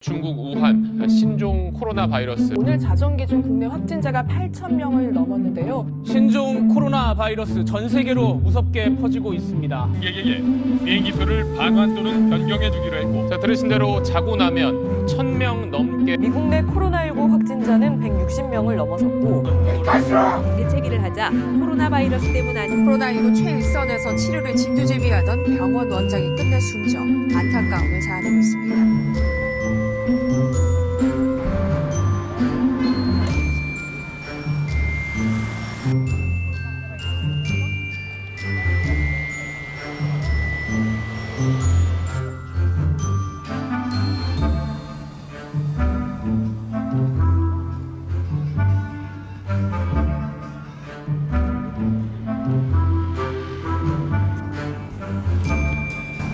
중국 우한 신종 코로나 바이러스. 오늘 자정 기준 국내 확진자가 8,000명을 넘었는데요. 신종 코로나 바이러스 전 세계로 무섭게 퍼지고 있습니다. 관객에게 비행기표를 반환 또는 변경해 주기로 했고, 자, 들으신 대로 자고 나면 1,000명 넘게. 미국 내 코로나19 확진자는 160명을 넘어섰고 대체기를 하자 코로나 바이러스 때문 아닌 코로나19 최일선에서 치료를 진두지휘하던 병원 원장이 끝내 숨져 안타까움을 자아내고 있습니다.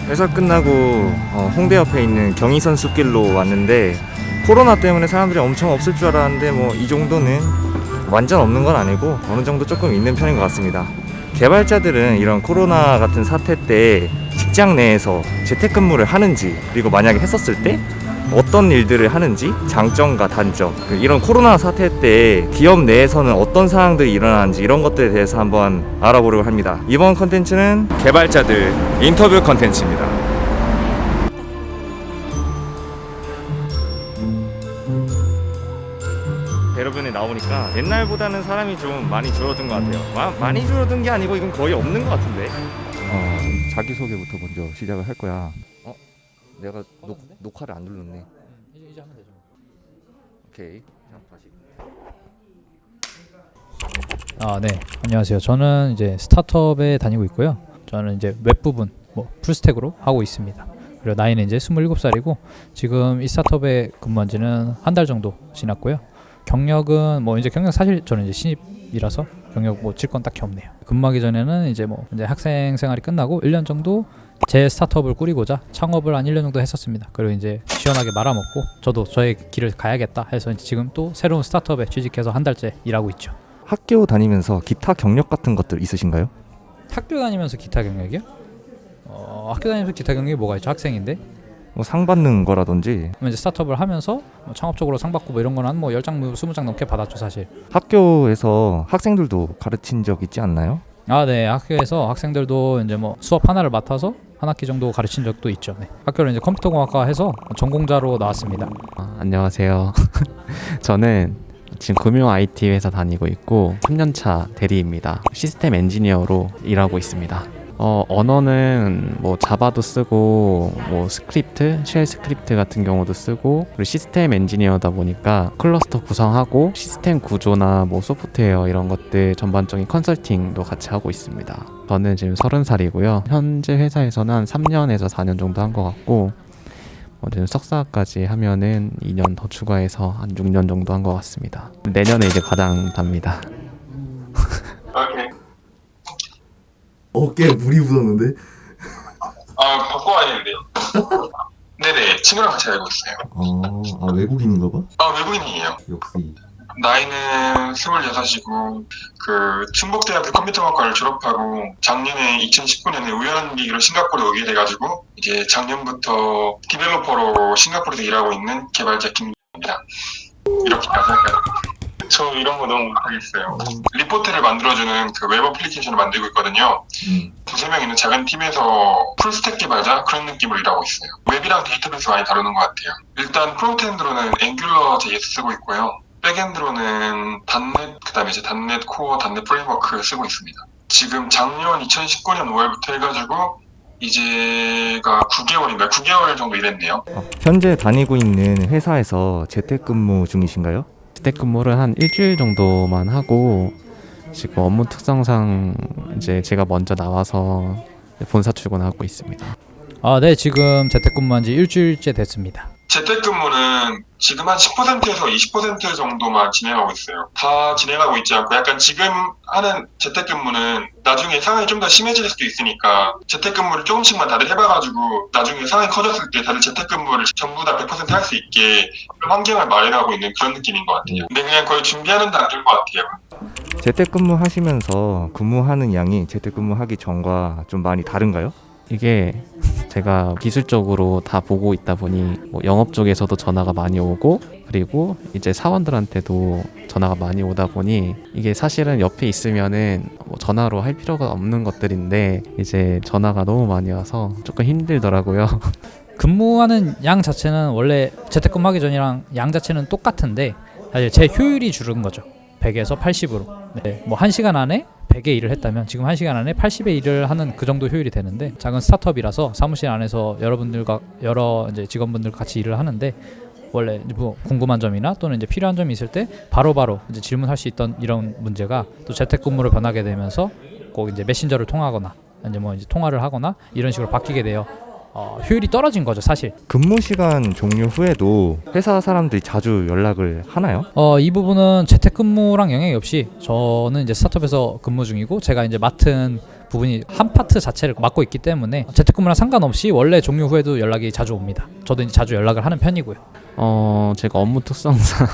회사 끝나고 홍대 옆에 있는 경의선 숲길로 왔는데 코로나 때문에 사람들이 엄청 없을 줄 알았는데 뭐 이 정도는 완전 없는 건 아니고 어느 정도 조금 있는 편인 것 같습니다. 개발자들은 이런 코로나 같은 사태 때 직장 내에서 재택근무를 하는지, 그리고 만약에 했었을 때 어떤 일들을 하는지, 장점과 단점, 이런 코로나 사태 때 기업 내에서는 어떤 상황들이 일어나는지 이런 것들에 대해서 한번 알아보려고 합니다. 이번 컨텐츠는 개발자들 인터뷰 컨텐츠입니다. 대로변에 나오니까 옛날보다는 사람이 좀 많이 줄어든 것 같아요. 많이 줄어든 게 아니고 이건 거의 없는 것 같은데. 자기소개부터 먼저 시작을 할 거야. 내가 녹화를 안 눌렀네. 이제 하면 되죠. 오케이. 다시. 네. 안녕하세요. 저는 이제 스타트업에 다니고 있고요. 저는 이제 웹 부분, 풀스택으로 하고 있습니다. 그리고 나이는 이제 27살이고 지금 이 스타트업에 근무한 지는 한 달 정도 지났고요. 경력은 이제 사실 저는 이제 신입이라서 경력 질 건 딱히 없네요. 근무하기 전에는 이제 학생 생활이 끝나고 1년 정도 제 스타트업을 꾸리고자 창업을 한 1년 정도 했었습니다. 그리고 이제 시원하게 말아먹고 저도 저의 길을 가야겠다 해서 이제 지금 또 새로운 스타트업에 취직해서 한 달째 일하고 있죠. 학교 다니면서 기타 경력 같은 것들 있으신가요? 학교 다니면서 기타 경력이요? 학교 다니면서 기타 경력이 뭐가 있죠? 학생인데 상 받는 거라든지. 이제 스타트업을 하면서 창업적으로 상 받고 이런 거는 한 10장, 20장 넘게 받았죠 사실. 학교에서 학생들도 가르친 적 있지 않나요? 네. 학교에서 학생들도 이제 수업 하나를 맡아서 한 학기 정도 가르친 적도 있죠. 네. 학교를 이제 컴퓨터공학과 해서 전공자로 나왔습니다. 안녕하세요. 저는 지금 금융 IT 회사 다니고 있고 3년차 대리입니다. 시스템 엔지니어로 일하고 있습니다. 언어는 자바도 쓰고 스크립트, 쉘 스크립트 같은 경우도 쓰고, 그리고 시스템 엔지니어다 보니까 클러스터 구성하고 시스템 구조나 소프트웨어 이런 것들 전반적인 컨설팅도 같이 하고 있습니다. 저는 지금 30살이고요. 현재 회사에서는 한 3년에서 4년 정도 한 것 같고, 지금 석사까지 하면은 2년 더 추가해서 한 6년 정도 한 것 같습니다. 내년에 이제 과장 답니다. 어깨에 물이 묻었는데? 바꿔 와야 되는데요. 네네, 친구랑 같이 알고 있어요. 외국인인가 봐? 외국인이에요. 역시. 나이는 26이고, 충북대학교 컴퓨터학과를 졸업하고, 작년에 2019년에 우연한 계기로 싱가포르에 오게 돼가지고, 이제 작년부터 디벨로퍼로 싱가포르에서 일하고 있는 개발자 김입니다. 이렇게 가설까요? 저 이런 거 너무 못하겠어요. 리포트를 만들어주는 웹 어플리케이션을 만들고 있거든요. 두세 명 있는 작은 팀에서 풀스택 개발자 그런 느낌으로 일하고 있어요. 웹이랑 데이터베이스 많이 다루는 것 같아요. 일단 프론트엔드로는 앵귤러 JS 쓰고 있고요. 백엔드로는 .NET, 그다음에 이제 .NET 코어, .NET 프레임워크 쓰고 있습니다. 지금 작년 2019년 5월부터 해가지고 이제가 9개월 정도 일했네요. 현재 다니고 있는 회사에서 재택근무 중이신가요? 재택근무를 한 일주일 정도만 하고, 지금 업무 특성상 이제 제가 먼저 나와서 본사 출근하고 있습니다. 네. 지금 재택근무한 지 일주일째 됐습니다. 재택근무는 지금 한 10%에서 20% 정도만 진행하고 있어요. 다 진행하고 있지 않고, 약간 지금 하는 재택근무는 나중에 상황이 좀 더 심해질 수도 있으니까 재택근무를 조금씩만 다들 해봐가지고 나중에 상황이 커졌을 때 다들 재택근무를 전부 다 100% 할 수 있게 그런 환경을 마련하고 있는 그런 느낌인 것 같아요. 근데 그냥 거의 준비하는 단계인 것 같아요. 재택근무 하시면서 근무하는 양이 재택근무하기 전과 좀 많이 다른가요? 이게 제가 기술적으로 다 보고 있다 보니 뭐 영업 쪽에서도 전화가 많이 오고 그리고 이제 사원들한테도 전화가 많이 오다 보니 이게 사실은 옆에 있으면은 뭐 전화로 할 필요가 없는 것들인데 이제 전화가 너무 많이 와서 조금 힘들더라고요. 근무하는 양 자체는 원래 재택근무하기 전이랑 양 자체는 똑같은데 사실 제 효율이 줄은 거죠. 100에서 80으로. 네, 뭐 1시간 안에 100의 일을 했다면 지금 1시간 안에 80의 일을 하는 그 정도 효율이 되는데 작은 스타트업이라서 사무실 안에서 여러분들과 여러 이제 직원분들과 같이 일을 하는데 원래 뭐 궁금한 점이나 또는 이제 필요한 점이 있을 때 바로바로 이제 질문할 수 있던 이런 문제가 또 재택근무로 변하게 되면서 꼭 이제 메신저를 통하거나 이제 뭐 이제 통화를 하거나 이런 식으로 바뀌게 돼요. 효율이 떨어진 거죠, 사실. 근무 시간 종료 후에도 회사 사람들이 자주 연락을 하나요? 이 부분은 재택근무랑 영향이 없이 저는 이제 스타트업에서 근무 중이고 제가 이제 맡은 부분이 한 파트 자체를 맡고 있기 때문에 재택근무랑 상관없이 원래 종료 후에도 연락이 자주 옵니다. 저도 이제 자주 연락을 하는 편이고요. 제가 업무 특성상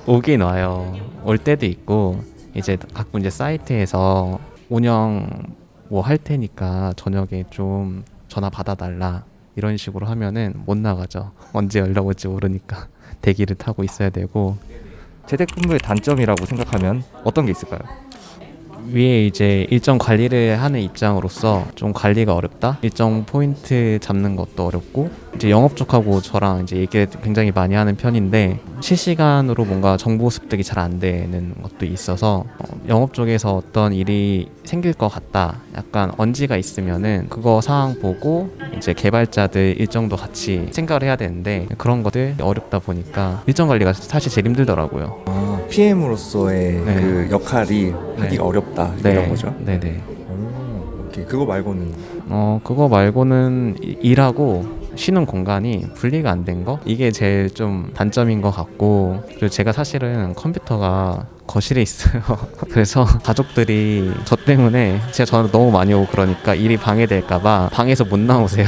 오긴 와요. 올 때도 있고 이제 가끔 이제 사이트에서 운영 뭐 할 테니까 저녁에 좀 전화 받아달라 이런 식으로 하면은 못 나가죠. 언제 연락 올지 모르니까 대기를 타고 있어야 되고. 재택근무의 단점이라고 생각하면 어떤 게 있을까요? 위에 이제 일정 관리를 하는 입장으로서 좀 관리가 어렵다. 일정 포인트 잡는 것도 어렵고 이제 영업 쪽하고 저랑 이제 얘기를 굉장히 많이 하는 편인데 실시간으로 뭔가 정보 습득이 잘 안 되는 것도 있어서 영업 쪽에서 어떤 일이 생길 것 같다. 약간 언지가 있으면은 그거 상황 보고 이제 개발자들 일정도 같이 생각을 해야 되는데 그런 것들 어렵다 보니까 일정 관리가 사실 제일 힘들더라고요. PM으로서의 네. 그 역할이 하기가 어렵다 이런 거죠? 네네. 오케이. 그거 말고는 그거 말고는 일하고 쉬는 공간이 분리가 안 된 거? 이게 제일 좀 단점인 것 같고 그리고 제가 사실은 컴퓨터가 거실에 있어요. 그래서 가족들이 저 때문에 제가 전화 너무 많이 오고 그러니까 일이 방해될까봐 방에서 못 나오세요.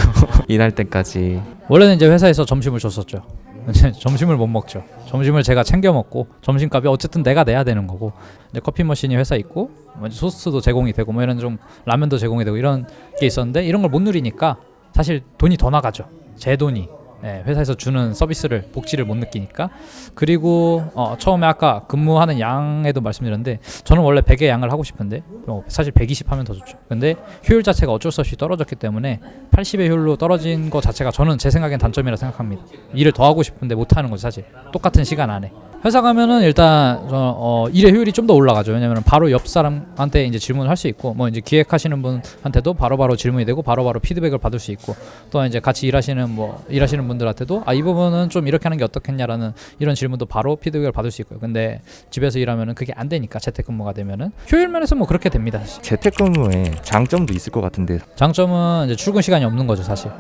일할 때까지. 원래는 이제 회사에서 점심을 줬었죠. 이제 점심을 못 먹죠. 점심을 제가 챙겨 먹고 점심값이 어쨌든 내가 내야 되는 거고 이제 커피 머신이 회사에 있고 소스도 제공이 되고 뭐 이런 좀 라면도 제공이 되고 이런 게 있었는데 이런 걸 못 누리니까 사실 돈이 더 나가죠. 제 돈이. 네, 회사에서 주는 서비스를 복지를 못 느끼니까. 그리고 처음에 아까 근무하는 양에도 말씀드렸는데 저는 원래 100의 양을 하고 싶은데 사실 120 하면 더 좋죠. 근데 효율 자체가 어쩔 수 없이 떨어졌기 때문에 80의 효율로 떨어진 것 자체가 저는 제 생각엔 단점이라 생각합니다. 일을 더 하고 싶은데 못 하는 거죠, 사실. 똑같은 시간 안에. 회사 가면은 일단 일의 효율이 좀 더 올라가죠. 왜냐면 바로 옆 사람한테 이제 질문을 할 수 있고 뭐 이제 기획하시는 분한테도 바로바로 질문이 되고 바로바로 피드백을 받을 수 있고 또 이제 같이 일하시는 분들한테도 이 부분은 좀 이렇게 하는 게 어떻겠냐라는 이런 질문도 바로 피드백을 받을 수 있고요. 근데 집에서 일하면은 그게 안 되니까 재택근무가 되면은 효율 면에서 뭐 그렇게 됩니다. 사실. 재택근무에 장점도 있을 것 같은데 장점은 이제 출근 시간이 없는 거죠, 사실.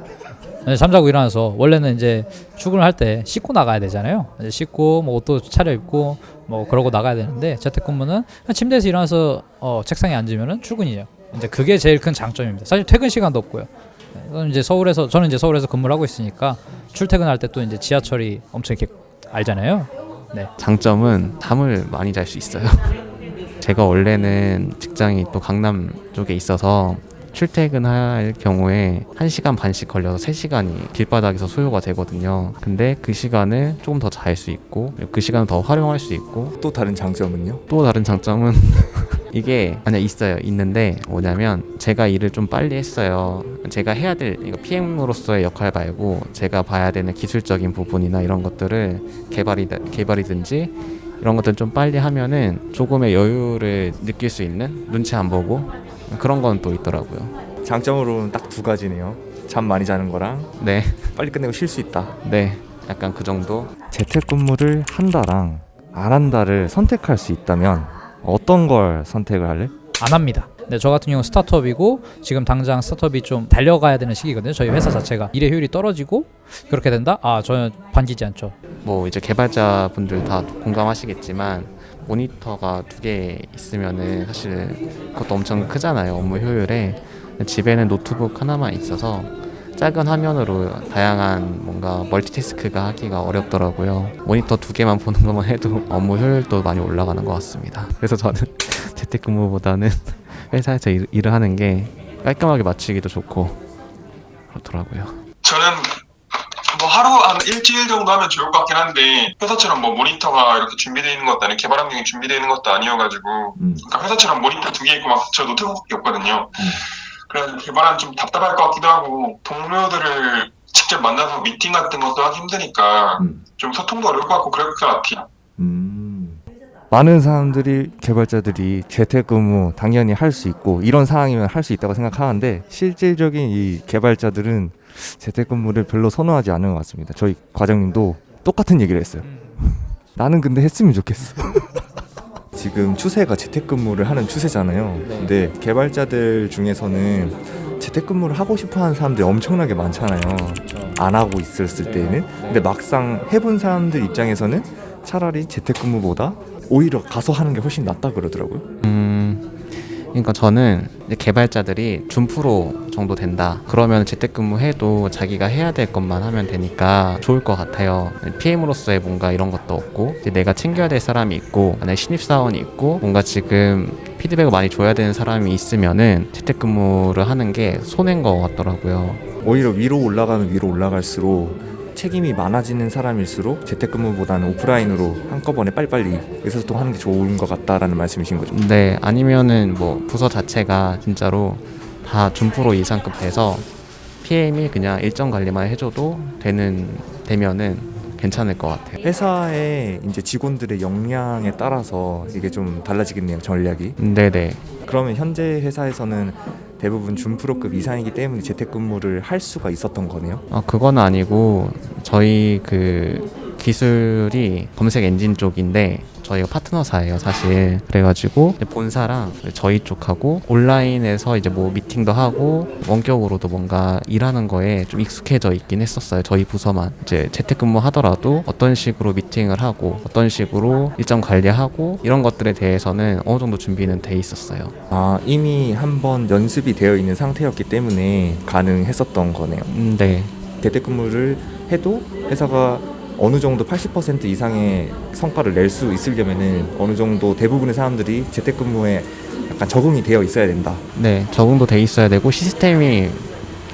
잠자고 일어나서 원래는 이제 출근을 할 때 씻고 나가야 되잖아요. 이제 씻고 뭐 옷도 차려입고 뭐 그러고 나가야 되는데 재택근무는 그냥 침대에서 일어나서 책상에 앉으면은 출근이에요. 이제 그게 제일 큰 장점입니다. 사실 퇴근 시간도 없고요. 저는 이제 서울에서 근무를 하고 있으니까 출퇴근할 때 또 이제 지하철이 엄청 이렇게 알잖아요. 네. 장점은 잠을 많이 잘 수 있어요. 제가 원래는 직장이 또 강남 쪽에 있어서 출퇴근할 경우에 1시간 반씩 걸려서 3시간이 길바닥에서 소요가 되거든요. 근데 그 시간을 조금 더 잘 수 있고 그 시간을 더 활용할 수 있고 또 다른 장점은요? 또 다른 장점은 이게 있는데 뭐냐면 제가 일을 좀 빨리 했어요. 제가 해야 될 PM으로서의 역할 말고 제가 봐야 되는 기술적인 부분이나 이런 것들을 개발이든지 이런 것들 좀 빨리 하면은 조금의 여유를 느낄 수 있는 눈치 안 보고 그런 건 또 있더라고요. 장점으로는 딱 두 가지네요. 잠 많이 자는 거랑 네. 빨리 끝내고 쉴 수 있다. 네. 약간 그 정도. 재택근무를 한다랑 안 한다를 선택할 수 있다면 어떤 걸 선택을 할래? 안 합니다. 근데 저 같은 경우는 스타트업이고 지금 당장 스타트업이 좀 달려가야 되는 시기거든요. 저희 회사 자체가 일의 효율이 떨어지고 그렇게 된다? 저는 반기지 않죠. 뭐 이제 개발자분들 다 공감하시겠지만 모니터가 2개 있으면은 사실 그것도 엄청 크잖아요. 업무 효율에. 집에는 노트북 하나만 있어서 작은 화면으로 다양한 뭔가 멀티태스크가 하기가 어렵더라고요. 모니터 2개만 보는 것만 해도 업무 효율도 많이 올라가는 것 같습니다. 그래서 저는 재택근무보다는 회사에서 일을 하는 게 깔끔하게 마치기도 좋고 그렇더라고요. 저는 뭐 하루 한 일주일 정도 하면 좋을 것 같긴 한데 회사처럼 뭐 모니터가 이렇게 준비되어 있는 것도 아니고 개발 환경이 준비되어 있는 것도 아니어가지고 그러니까 회사처럼 모니터 2개 있고 막 저 노트북밖에 없거든요. 그래서 개발은 좀 답답할 것 같기도 하고 동료들을 직접 만나서 미팅 같은 것도 하기 힘드니까 좀 소통도 어려울 것 같고 그럴 것 같아요. 많은 사람들이 개발자들이 재택근무 당연히 할 수 있고 이런 상황이면 할 수 있다고 생각하는데 실질적인 이 개발자들은 재택근무를 별로 선호하지 않는 것 같습니다. 저희 과장님도 똑같은 얘기를 했어요. 나는 근데 했으면 좋겠어. 지금 추세가 재택근무를 하는 추세잖아요. 근데 개발자들 중에서는 재택근무를 하고 싶어하는 사람들이 엄청나게 많잖아요. 안 하고 있었을 때는. 근데 막상 해본 사람들 입장에서는 차라리 재택근무보다 오히려 가서 하는 게 훨씬 낫다 그러더라고요. 그러니까 저는 이제 개발자들이 준프로 정도 된다. 그러면 재택근무해도 자기가 해야 될 것만 하면 되니까 좋을 것 같아요. PM으로서의 뭔가 이런 것도 없고 이제 내가 챙겨야 될 사람이 있고 만약에 신입사원이 있고 뭔가 지금 피드백을 많이 줘야 되는 사람이 있으면은 재택근무를 하는 게 손해인 것 같더라고요. 오히려 위로 올라가면 위로 올라갈수록 책임이 많아지는 사람일수록 재택근무보다는 오프라인으로 한꺼번에 빨리빨리 의사소통하는 게 좋은 것 같다라는 말씀이신 거죠? 네, 아니면은 뭐 부서 자체가 진짜로 다 준프로 이상급 돼서 PM이 그냥 일정 관리만 해줘도 되면은 괜찮을 것 같아요. 회사의 이제 직원들의 역량에 따라서 이게 좀 달라지겠네요, 전략이. 네네. 그러면 현재 회사에서는 대부분 준프로급 이상이기 때문에 재택근무를 할 수가 있었던 거네요? 그건 아니고 저희 그 기술이 검색 엔진 쪽인데 저희가 파트너사예요 사실. 그래가지고 본사랑 저희 쪽하고 온라인에서 이제 뭐 미팅도 하고 원격으로도 뭔가 일하는 거에 좀 익숙해져 있긴 했었어요. 저희 부서만 이제 재택근무 하더라도 어떤 식으로 미팅을 하고 어떤 식으로 일정 관리하고 이런 것들에 대해서는 어느 정도 준비는 돼 있었어요. 이미 한번 연습이 되어 있는 상태였기 때문에 가능했었던 거네요. 네. 재택근무를 해도 회사가 어느 정도 80% 이상의 성과를 낼 수 있으려면은 어느 정도 대부분의 사람들이 재택근무에 약간 적응이 되어 있어야 된다. 네, 적응도 돼 있어야 되고 시스템이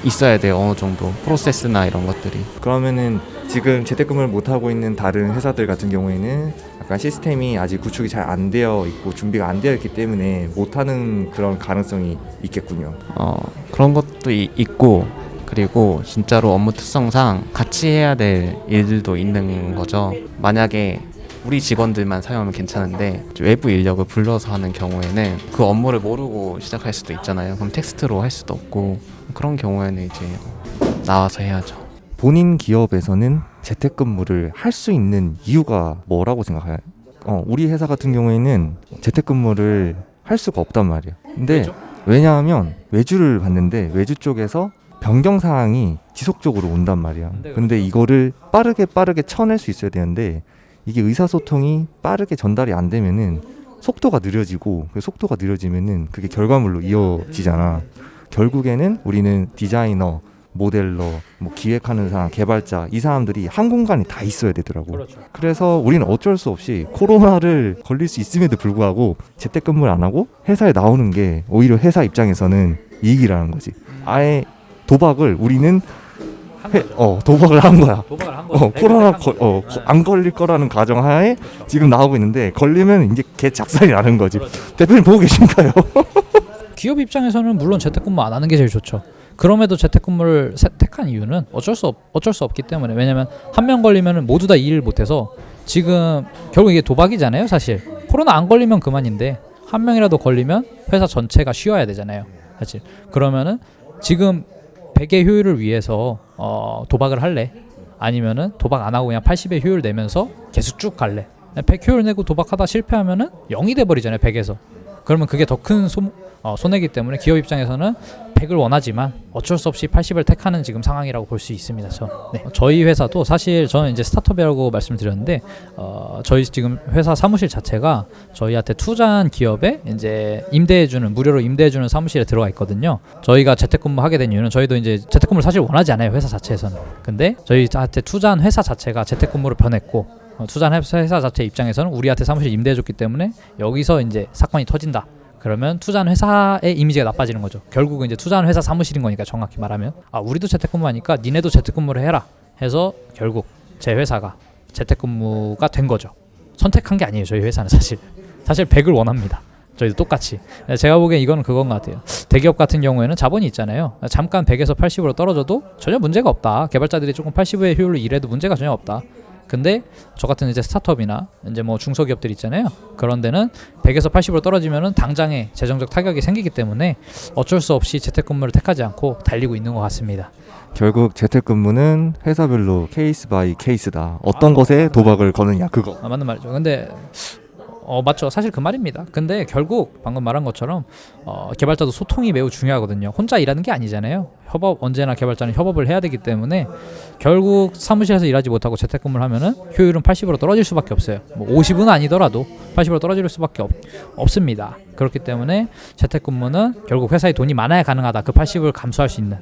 있어야 돼요. 어느 정도 프로세스나 이런 것들이. 그러면은 지금 재택근무를 못 하고 있는 다른 회사들 같은 경우에는 약간 시스템이 아직 구축이 잘 안 되어 있고 준비가 안 되어 있기 때문에 못 하는 그런 가능성이 있겠군요. 그런 것도 있고. 그리고 진짜로 업무 특성상 같이 해야 될 일들도 있는 거죠. 만약에 우리 직원들만 사용하면 괜찮은데 외부 인력을 불러서 하는 경우에는 그 업무를 모르고 시작할 수도 있잖아요. 그럼 텍스트로 할 수도 없고 그런 경우에는 이제 나와서 해야죠. 본인 기업에서는 재택근무를 할 수 있는 이유가 뭐라고 생각해요? 우리 회사 같은 경우에는 재택근무를 할 수가 없단 말이에요. 근데 왜냐하면 외주를 받는데 외주 쪽에서 변경 사항이 지속적으로 온단 말이야. 근데 이거를 빠르게 쳐낼 수 있어야 되는데 이게 의사소통이 빠르게 전달이 안 되면은 속도가 느려지고 그 속도가 느려지면은 그게 결과물로 이어지잖아. 결국에는 우리는 디자이너, 모델러, 뭐 기획하는 사람, 개발자 이 사람들이 한 공간에 다 있어야 되더라고. 그래서 우리는 어쩔 수 없이 코로나를 걸릴 수 있음에도 불구하고 재택근무를 안 하고 회사에 나오는 게 오히려 회사 입장에서는 이익이라는 거지. 아예 도박을 우리는 도박을 한 거야. 코로나 안 걸릴 거라는 가정하에 지금 나오고 있는데 걸리면 이제 개 작살이 나는 거지. 대표님 보고 계신가요? 기업 입장에서는 물론 재택근무 안 하는 게 제일 좋죠. 그럼에도 재택근무를 택한 이유는 어쩔 수 없기 때문에. 왜냐면 한 명 걸리면 모두 다 일을 못해서 지금 결국 이게 도박이잖아요. 사실 코로나 안 걸리면 그만인데 한 명이라도 걸리면 회사 전체가 쉬어야 되잖아요. 사실 그러면은 지금 100의 효율을 위해서 도박을 할래? 아니면은 도박 안 하고 그냥 80의 효율 내면서 계속 쭉 갈래? 100 효율 내고 도박하다 실패하면은 0이 돼버리잖아요. 100에서. 그러면 그게 더 큰 손해이기 때문에 기업 입장에서는 100을 원하지만 어쩔 수 없이 80을 택하는 지금 상황이라고 볼 수 있습니다. 저희 회사도 사실 저는 이제 스타트업이라고 말씀드렸는데 저희 지금 회사 사무실 자체가 저희한테 투자한 기업에 이제 무료로 임대해주는 사무실에 들어가 있거든요. 저희가 재택근무하게 된 이유는 저희도 이제 재택근무를 사실 원하지 않아요. 회사 자체에서는. 근데 저희한테 투자한 회사 자체가 재택근무를 변했고 투자한 회사 자체 입장에서는 우리한테 사무실 임대해줬기 때문에 여기서 이제 사건이 터진다. 그러면 투자하는 회사의 이미지가 나빠지는 거죠. 결국은 이제 투자하는 회사 사무실인 거니까 정확히 말하면 우리도 재택근무하니까 니네도 재택근무를 해라 해서 결국 제 회사가 재택근무가 된 거죠. 선택한 게 아니에요. 저희 회사는 사실 100을 원합니다. 저희도 똑같이. 제가 보기엔 이거는 그건 것 같아요. 대기업 같은 경우에는 자본이 있잖아요. 잠깐 100에서 80으로 떨어져도 전혀 문제가 없다. 개발자들이 조금 80의 효율로 일해도 문제가 전혀 없다. 근데 저 같은 이제 스타트업이나 이제 뭐 중소기업들 있잖아요. 그런 데는 100에서 80으로 떨어지면은 당장에 재정적 타격이 생기기 때문에 어쩔 수 없이 재택근무를 택하지 않고 달리고 있는 것 같습니다. 결국 재택근무는 회사별로 케이스 바이 케이스다. 어떤 것에 도박을 거느냐 그거. 맞는 말이죠. 근데 맞죠. 사실 그 말입니다. 근데 결국 방금 말한 것처럼 개발자도 소통이 매우 중요하거든요. 혼자 일하는 게 아니잖아요. 언제나 개발자는 협업을 해야 되기 때문에 결국 사무실에서 일하지 못하고 재택근무를 하면은 효율은 80으로 떨어질 수밖에 없어요. 뭐 50은 아니더라도 80으로 떨어질 수밖에 없습니다. 그렇기 때문에 재택근무는 결국 회사에 돈이 많아야 가능하다. 그 80을 감수할 수 있는